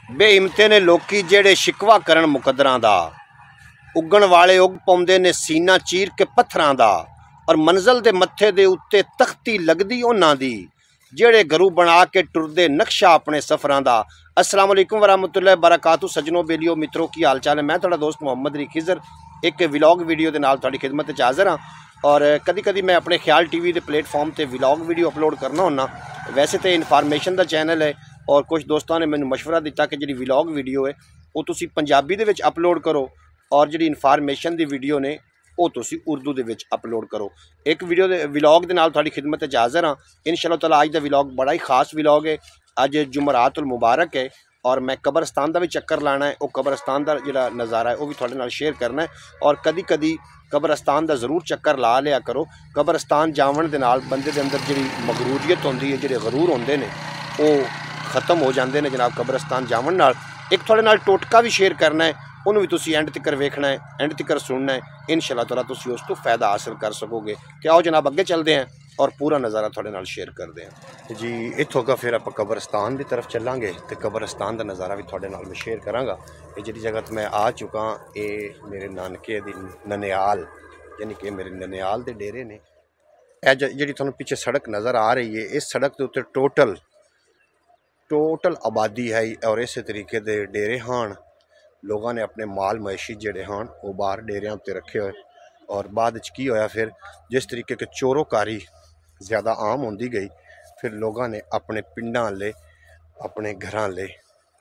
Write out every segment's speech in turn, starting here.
बेहिम्मते ने लोकी जेड़े शिकवा करन मुकद्दरां दा, उगण वाले उग पाउंदे ने सीना चीर के पत्थरां दा, और मंजिल दे मत्थे दे उत्ते तख्ती लगदी उन्हां दी जेड़े गरू बना के टुरदे नक्शा अपने सफरां दा। अस्सलाम वालेकुम वरहमतुल्लाहि बरकातहू। सजनों बेलियो मित्रों की हाल चाल है। मैं तुहाडा दोस्त मुहम्मद अली खिजर एक विलॉग वीडियो के नाल तुहाडी खिदमत च हाज़र हाँ। और कदी कदी मैं अपने ख्याल टीवी के प्लेटफॉर्म पर विलॉग वीडियो अपलोड करना हुन्ना। वैसे तो इन्फॉर्मेशन का चैनल है और कुछ दोस्तों ने मैंने मशवरा दिता कि जी विलॉग वीडियो है वो तुसी पंजाबी दे विच अपलोड करो और जी इन्फॉर्मेशन की वीडियो ने वो तुसी उर्दू दे विच अपलोड करो। एक वीडियो दे विलॉग के नाल तुहाडी खिदमत च हाज़र हाँ इंशाअल्लाह ताला। अज दा विलॉग बड़ा ही खास विलॉग है। अज जुमरातुल मुबारक है और मैं कब्रस्तान का भी चक्कर लाना है। वो कब्रस्तान का जिहड़ा नज़ारा है वो भी तुहाडे नाल शेयर करना है। और कदी कदी कब्रस्तान का जरूर चक्कर ला लिया करो। कब्रस्तान जावन दे नाल बंदे दे अंदर जिहड़ी मगरूरियत होंदी है, जिहड़े गरूर होंदे ने वो खत्म हो जाते हैं जनाब कब्रस्तान जावन नाल। एक थोड़े नाल टोटका भी शेयर करना है, उन्होंने भी तुसी एंड तक वेखना है, एंड तक सुनना है। इंशाअल्लाह ताला तुसी उस तो फायदा हासिल कर सकोगे। तो आओ जनाब अगे चलते हैं और पूरा नज़ारा थोड़े नाल शेयर करते हैं जी। इत्थों का फिर आप कब्रस्तान की तरफ चलांगे तो कब्रस्तान का नज़ारा भी थोड़े नाल मैं शेयर करांगा। ये जी जगह मैं आ चुका, ये मेरे नानके दी ननियाल, यानी कि मेरे ननियाल के डेरे ने। जी थोड़ा पीछे सड़क नज़र आ रही है, इस सड़क के उत्ते टोटल आबादी है और इस तरीके के डेरे हैं। लोगों ने अपने माल मवेशी जेड़े हैं वो बाहर डेरियां उत्ते रखे हुए। और बाद की होया फिर जिस तरीके के चोरोकारी ज़्यादा आम होंदी गई, फिर लोगों ने अपने पिंडां ले अपने घरां ले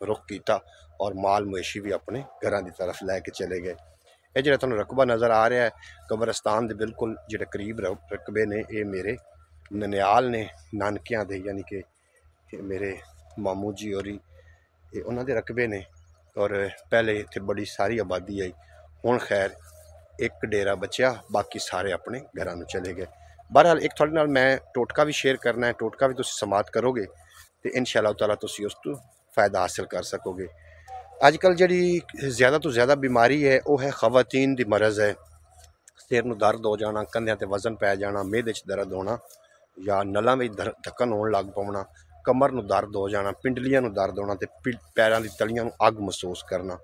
रुख किया और माल मवेशी भी अपने घरां की तरफ लैके चले गए। ये जो तुहानूं रकबा नज़र आ रहा है कब्रस्तान के बिल्कुल जो करीब रकबे ने, ये मेरे ननियाल ने नानकियां दे, यानी कि मेरे मामू जी होरी ये उन्हां दे रकबे ने। और पहले इत्थे बड़ी सारी आबादी आई, हुण खैर एक डेरा बचिया, बाकी सारे अपने घरां नूं चले गए। बहरहाल एक थोड़े नाल मैं टोटका भी शेयर करना है, टोटका भी तुसीं समात करोगे तो इंशाअल्लाह ताला तुसीं उस तो फायदा हासिल कर सकोगे। अजकल जी ज़्यादा तो ज़्यादा बीमारी है वो है खवातीन दी मरज़ है। सिर नूं दर्द हो जाना, कंधियां ते वजन पै जाना, मेदे च दर्द होना या नलां विच धक्कन होण लग पौना, कमर नूं दर्द हो जाना, पिंडलियां नूं दर्द होना ते पैरां दी तलियां नूं अग महसूस करना।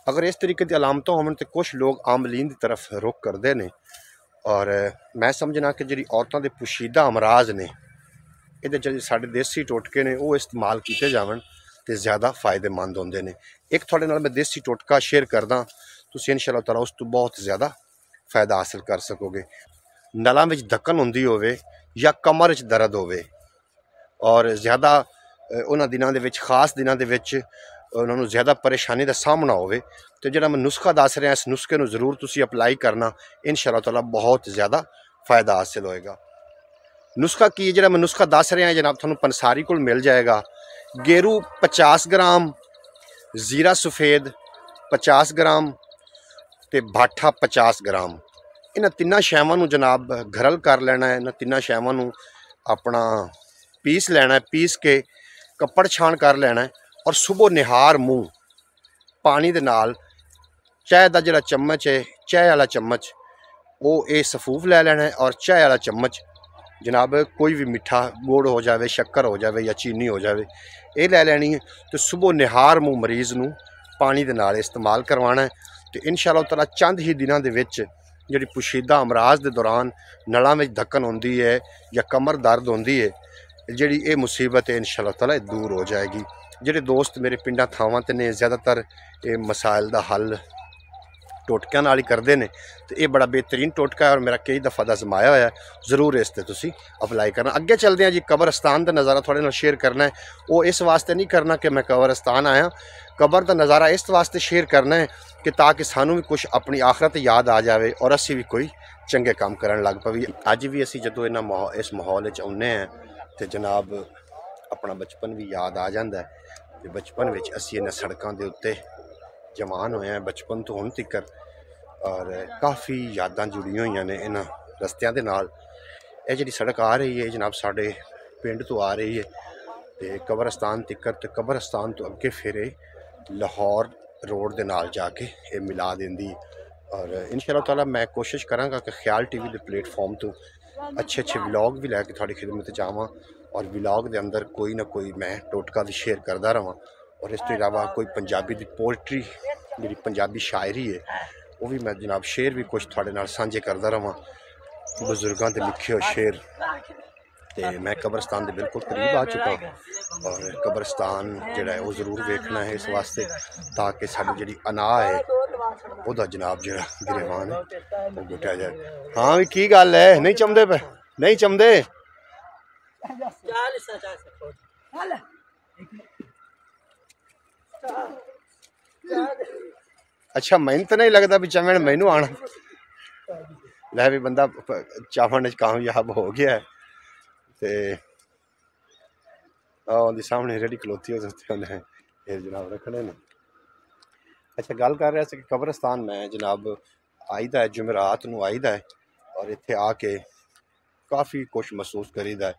अगर इस तरीके की अलामतां होवन तो कुछ लोग आमलीन की तरफ रुख करते हैं। और मैं समझना कि जी औरतों के पोशीदा अमराज ने ये साढ़े देसी टोटके ने वो इस्तेमाल किए जावन तो ज़्यादा फायदेमंद होंदे ने। एक थोड़े नाल मैं देसी टोटका शेयर करदा, तुसीं इंशाअल्लाह ताला उस तो बहुत ज़्यादा फायदा हासिल कर सकोगे। नलां विच धक्कन हुंदी होवे या कमर च दर्द होवे और ज़्यादा उन्हां दिनां दे विच, खास दिनां दे विच उन्होंने ज़्यादा परेशानी का सामना होवे तो जो मैं नुस्खा दस रहा इस नुस्खे को जरूर तुसी अप्लाई करना, इंशाअल्लाह ताला बहुत ज़्यादा फायदा हासिल होएगा। नुस्खा की है, जो मैं नुस्खा दस रहा जनाब थोड़ा पंसारी को मिल जाएगा। गेरू 50 ग्राम, जीरा सफ़ेद 50 ग्राम तो भाठा 50 ग्राम, इन्हां तिन्ना शैवां जनाब घरल कर लेना है। इन्हां तिन्ना शैवां अपना पीस लेना है, पीस के कपड़ छान कर लेना है और सुबह निहार मुँह पानी दे नाल चाय का जोड़ा चम्मच है, चाय वाला चम्मच वो ये सफूफ लै लेना है। और चाय वाला चम्मच जनाब कोई भी मिठा गुड़ हो जाए, शक्कर हो जाए या चीनी हो जाए, ये लै लैनी है। तो सुबह निहार मुँह मरीज़ नूं पानी दे नाल इस्तेमाल करवाना है। तो इंशाअल्लाह ताला चंद ही दिनों के विच जिहड़ी पोशीदा अमराज के दौरान नलां विच धक्कन होंदी है या कमर दर्द होंदी है, जिहड़ी ये मुसीबत है इंशाअल्लाह ताला दूर हो जाएगी। जिहड़े दोस्त मेरे पिंडां थावां ते ने ज़्यादातर ये मसाइल का हल टोटकियां नाल ही करते हैं, तो ये बड़ा बेहतरीन टोटका है और मेरा कई दफ़ा दा आजमाया होया है। जरूर इस ते तुसी अप्लाई करना। अगे चलते हैं जी, कब्रस्तान का नज़ारा थोड़े नाल शेयर करना है। वो इस वास्ते नहीं करना कि मैं कब्रस्तान आया, कब्र का नज़ारा इस वास्ते शेयर करना है कि ताकि सानू भी कुछ अपनी आखरत याद आ जाए और असी भी कोई चंगे काम करन लग पवी। अज भी असी जदों इस माहौल आने हैं तो जनाब अपना बचपन भी याद आ जाता है। बचपन में असी इन्हां सड़कों के उत्ते जवान होए हैं, बचपन तो हुण तक, और काफ़ी यादां जुड़ी हुई ने इन्हां रस्तियां दे नाल। ये जिहड़ी सड़क आ रही है जनाब साढ़े पिंड तो आ रही है तो कब्रस्तान तिकर, तो कब्रस्तान तो अगे फिर लाहौर रोड के नाल जाके ये मिला देंदी। और इंशाअल्लाह ताला मैं कोशिश करांगा कि ख्याल टीवी के प्लेटफॉर्म तो अच्छे अच्छे व्लॉग भी लैके थोड़ी खिदमत जावां और व्लॉग के अंदर कोई ना कोई मैं टोटका भी शेयर करता रहां और इस तो इलावा कोई पंजाबी दी पोइट्री जी पंजाबी शायरी है वो भी मैं जनाब शेर भी कुछ थोड़े नाल सांझे करता रहा बुजुर्गों के लिखे हुए शेर। तो मैं कब्रस्तान के बिल्कुल करीब आ चुका और कब्रस्तान जोड़ा है वो जरूर वेखना है इस वास्ते ताकि साड़ी जी अना है वह जनाब जो गिरेवान है वो गुटिया जाए। हाँ भी की गल है नहीं चमदे पे नहीं चमदे अच्छा मैंने तो नहीं लगता भी चमन मैनू आना लै भी बंदा चावन कामयाब हो गया है तो सामने रेडी खलोती हो जनाब रखने ने। अच्छा गल कर रहा कि कब्रस्तान में जनाब आईदा है जुमेरात नूं आईदा है और इत्थे आके काफ़ी कुछ महसूस करीदा है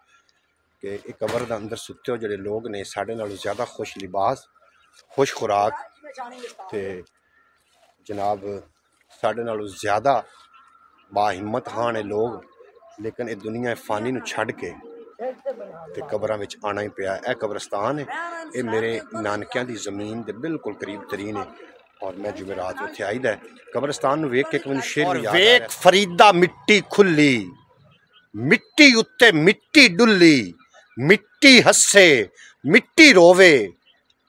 कि एक कबर के अंदर सुते हो जोड़े लोग ने साढ़े नालों ज़्यादा खुश लिबास खुश खुराक ते जनाब साढ़े नालों ज़्यादा बाहिम्मत हाँ ने लोग लेकिन ये दुनिया फानी नूं छड़ के ते कबरां विच आना ही पिया। यह कब्रस्तान है ये मेरे नानकियां दी जमीन दे बिल्कुल करीब तरीन है और मैं जुमेरात उत्थे आईदा है कब्रस्तान वेख के मैनूं शेर भी याद आ रहा है फरीदा मिट्टी खुली मिट्टी उत्ते मिट्टी डुल्ली मिट्टी हसे मिट्टी रोवे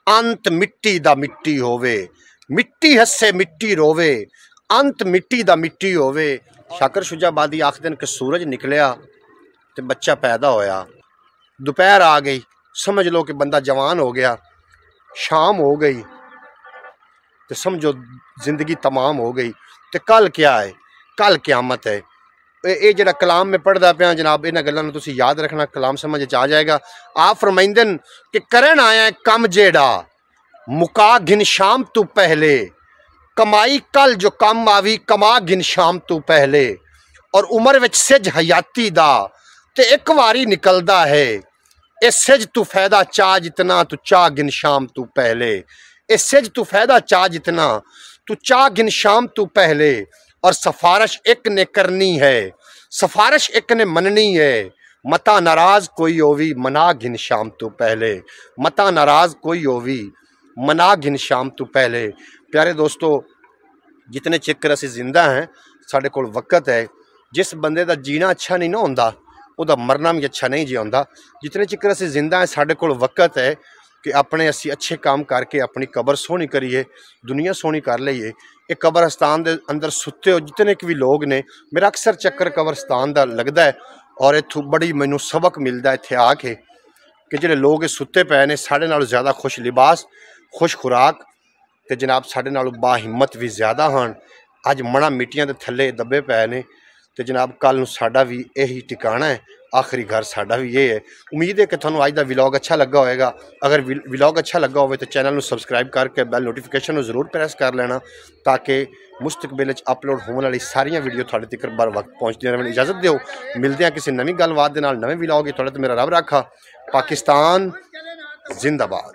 अंत मिट्टी दा मिट्टी होवे मिट्टी हसे मिट्टी रोवे अंत मिट्टी दा मिट्टी होवे। शाकर शुजाबादी आखदे कि सूरज निकलिया तो बच्चा पैदा होया दोपहर आ गई समझ लो कि बंदा जवान हो गया शाम हो गई तो समझो जिंदगी तमाम हो गई तो कल क्या है कल क़यामत है। ये जरा कलाम में पढ़दा पाया जनाब इन्हां गल्लां नूं तुसीं याद रखना कलाम समझ आ जाएगा। आप फरमाइंदन कि करन आया कम जेड़ा मुका गिन शाम तू पहले कमाई कल जो कम आवी कमा गिन शाम तू पहले और उम्र विच सिज हयाती दा ते एक वारी निकलदा है ए सिज तू फायदा चा जितना तू चा गिन शाम तू पहले ए सिज तू फायदा चा जितना तू चा गिन शाम तू पहले और सिफारिश एक ने करनी है सिफारिश एक ने मननी है मता नाराज कोई होवी मना गिन शाम तू पहले मता नाराज कोई होवी मना गिन शाम तू पहले। प्यारे दोस्तों जितने चिकर असी जिंदा हैं साढ़े कोल वक्त है जिस बंदे का जीना अच्छा नहीं ना होंदा उहदा मरना भी अच्छा नहीं जी होंदा। जितने चिकर असी जिंदा हैं साढ़े कोल वक्त है कि अपने असी अच्छे काम करके अपनी कबर सोहनी करिए दुनिया सोहनी कर लईए। ये कब्रस्तान के अंदर सुते हो जितने भी लोग ने मेरा अक्सर चक्कर कब्रस्तान का लगता है और इत्थों बड़ी मैनू सबक मिलता है इत्थे आके कि जिहड़े लोग सुते पे ने साढ़े नालों ज़्यादा खुश लिबास खुश खुराक ते जनाब साढ़े नालों बाहिम्मत भी ज़्यादा हैं। अज मना मिट्टियां दे थल्ले दबे पे ने ते जनाब कल नूं साडा भी यही ठिकाना है आखिरी घर साडा भी ये है। उम्मीद है कि तुहानूं अज दा व्लॉग अच्छा लगा होएगा। अगर व्लॉग अच्छा लगा हो तो चैनल नूं सबसक्राइब करके बैल नोटिफिकेशन नूं जरूर प्रेस कर लेना ताकि मुस्तकबिल अपलोड होने वाली सारियां वीडियो थोड़े तक बर वक्त पहुँचदियां रहन। इजाजत दो मिलते हैं किसी नवीं गलबात दे नाल नवें व्लॉग थोड़े तो मेरा रब रखा। पाकिस्तान जिंदाबाद।